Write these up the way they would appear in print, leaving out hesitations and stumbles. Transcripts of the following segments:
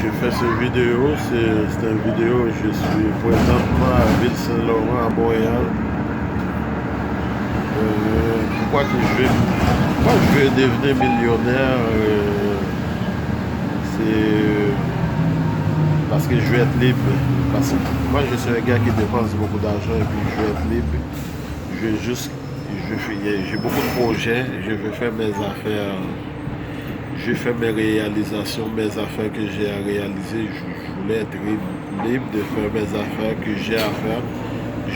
je fais cette vidéo, c'est une vidéo, je suis présentement à Ville-Saint-Laurent, à Montréal. Pourquoi je veux devenir millionnaire, c'est parce que je veux être libre. Parce que moi, je suis un gars qui dépense beaucoup d'argent et puis je veux être libre. Je veux juste, j'ai beaucoup de projets, je veux faire mes affaires. J'ai fait mes réalisations, mes affaires que j'ai à réaliser. Je voulais être libre de faire mes affaires que j'ai à faire.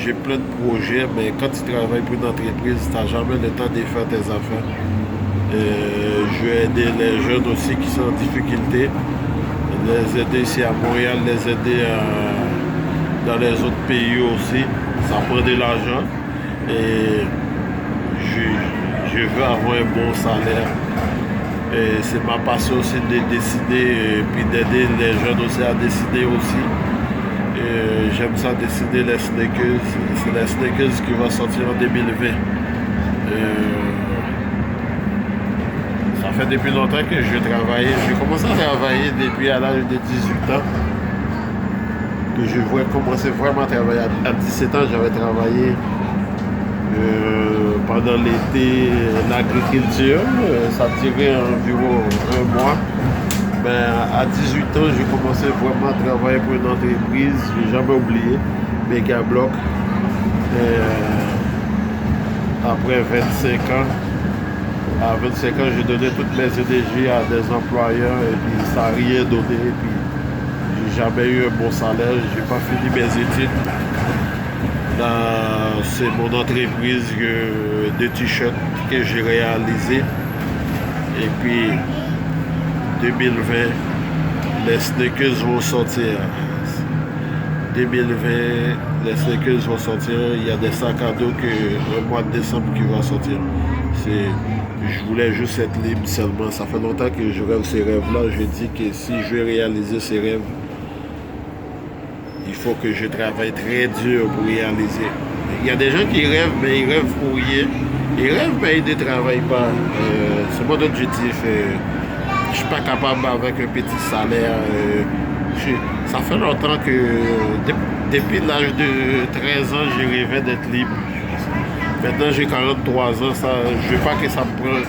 J'ai plein de projets, mais quand tu travailles pour une entreprise, tu n'as jamais le temps de faire tes affaires. Je vais aider les jeunes aussi qui sont en difficulté, les aider ici à Montréal, les aider dans les autres pays aussi. Ça prend de l'argent et je veux avoir un bon salaire. C'est ma passion aussi de décider et puis d'aider les jeunes aussi à décider aussi. J'aime ça décider les sneakers. C'est les sneakers qui vont sortir en 2020. Ça fait depuis longtemps que je travaille. J'ai commencé à travailler depuis à l'âge de 18 ans. Que je voulais commencer vraiment à travailler. À 17 ans, j'avais travaillé pendant l'été, l'agriculture, ça durait environ un mois. Ben, à 18 ans, j'ai commencé vraiment à travailler pour une entreprise, je n'ai jamais oublié, Megablock. Après 25 ans, à 25 ans, j'ai donné toutes mes énergies à des employeurs et puis ça n'a rien donné. Et puis, j'ai jamais eu un bon salaire, j'ai pas fini mes études. C'est mon entreprise de t-shirts que j'ai réalisé. Et puis 2020, les sneakers vont sortir. 2020, les sneakers vont sortir. Il y a des sacs à dos que le mois de décembre qui va sortir. Je voulais juste être libre seulement. Ça fait longtemps que je rêve ces rêves-là. Je dis que si je veux réaliser ces rêves, il faut que je travaille très dur pour réaliser. Il y a des gens qui rêvent, mais ils rêvent pour rien. Ils rêvent, mais ils ne travaillent pas. C'est mon objectif. Je ne suis pas capable avec un petit salaire. Ça fait longtemps que, depuis l'âge de 13 ans, j'ai rêvé d'être libre. Maintenant, j'ai 43 ans. Je ne veux pas que ça me prenne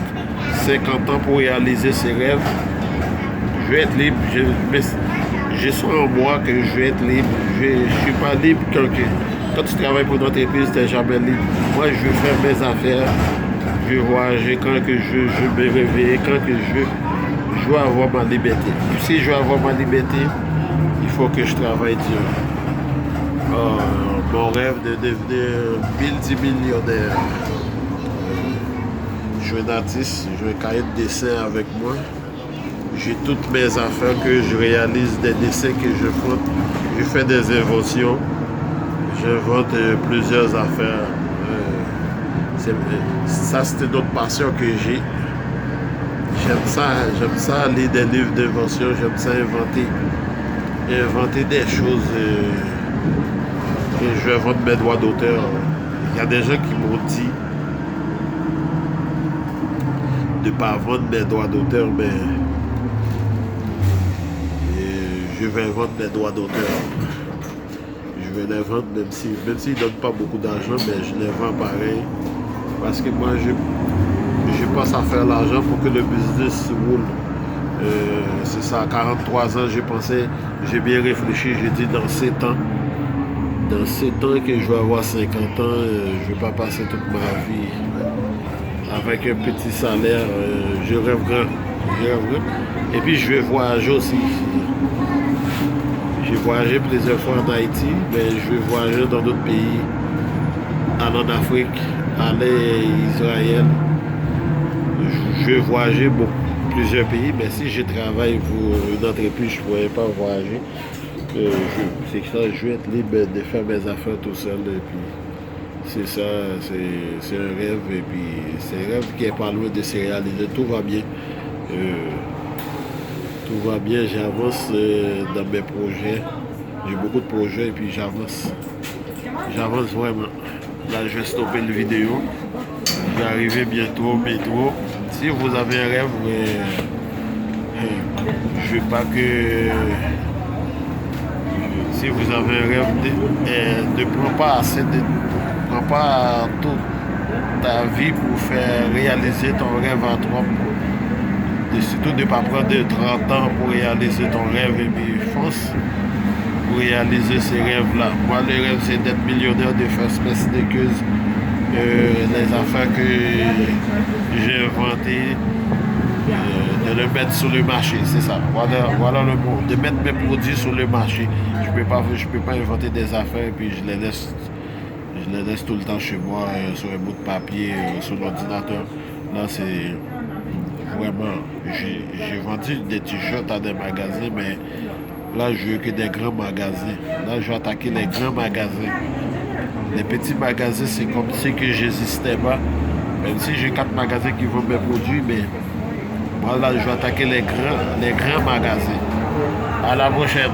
50 ans pour réaliser ces rêves. Je veux être libre. Je sens en moi que je vais être libre. Je ne suis pas libre quand tu travailles pour une entreprise, tu n'es jamais libre. Moi, je veux faire mes affaires. Je veux voyager quand que je veux me réveiller, quand que je veux avoir ma liberté. Si je veux avoir ma liberté, il faut que je travaille dur. Mon rêve de devenir multimillionnaire. Je suis un artiste, je veux un cahier de dessin avec moi. J'ai toutes mes affaires que je réalise, des dessins que je fais. Je fais des inventions. J'invente plusieurs affaires. Ça, c'est une autre passion que j'ai. J'aime ça lire des livres d'invention. J'aime ça inventer des choses. Et je vais vendre mes droits d'auteur. Il y a des gens qui m'ont dit de ne pas vendre mes droits d'auteur, mais je vais vendre mes droits d'auteur. Je vais les vendre même s'ils ne donnent pas beaucoup d'argent, mais je les vends pareil. Parce que moi, je pense à faire l'argent pour que le business roule. C'est ça, à 43 ans, j'ai bien réfléchi, j'ai dit dans 7 ans. Dans 7 ans que je vais avoir 50 ans, je ne vais pas passer toute ma vie avec un petit salaire. Je rêve grand. Et puis je vais voyager aussi. J'ai voyagé plusieurs fois en Haïti, mais je vais voyager dans d'autres pays, aller en Afrique, aller à Israël. Je vais voyager plusieurs pays, mais si je travaille pour une entreprise, je ne pourrais pas voyager. C'est ça, je vais être libre de faire mes affaires tout seul. Et puis c'est ça, c'est un rêve, et puis c'est un rêve qui est pas loin de se réaliser. Tout va bien. Tout va bien, j'avance dans mes projets. J'ai beaucoup de projets et puis j'avance. J'avance vraiment. Là, je vais stopper la vidéo. Je vais arriver bientôt au métro. Si vous avez un rêve, je veux pas que si vous avez un rêve, ne prends pas assez de, prends pas toute ta vie pour faire réaliser ton rêve en toi. Et surtout de ne pas prendre de 30 ans pour réaliser ton rêve et puis fonce pour réaliser ces rêves-là. Moi, le rêve, c'est d'être millionnaire, de faire Space Sneakers, les affaires que j'ai inventées, de le mettre sur le marché, c'est ça. Voilà le mot, de mettre mes produits sur le marché. Je peux pas inventer des affaires et puis je les laisse tout le temps chez moi, sur un bout de papier, sur l'ordinateur. Là, c'est vraiment, j'ai vendu des t-shirts à des magasins, mais là, je veux que des grands magasins. Là, je vais attaquer les grands magasins. Les petits magasins, c'est comme si que j'existais pas. Même si j'ai 4 magasins qui vendent mes produits, mais moi, là, je vais attaquer les grands magasins. À la prochaine.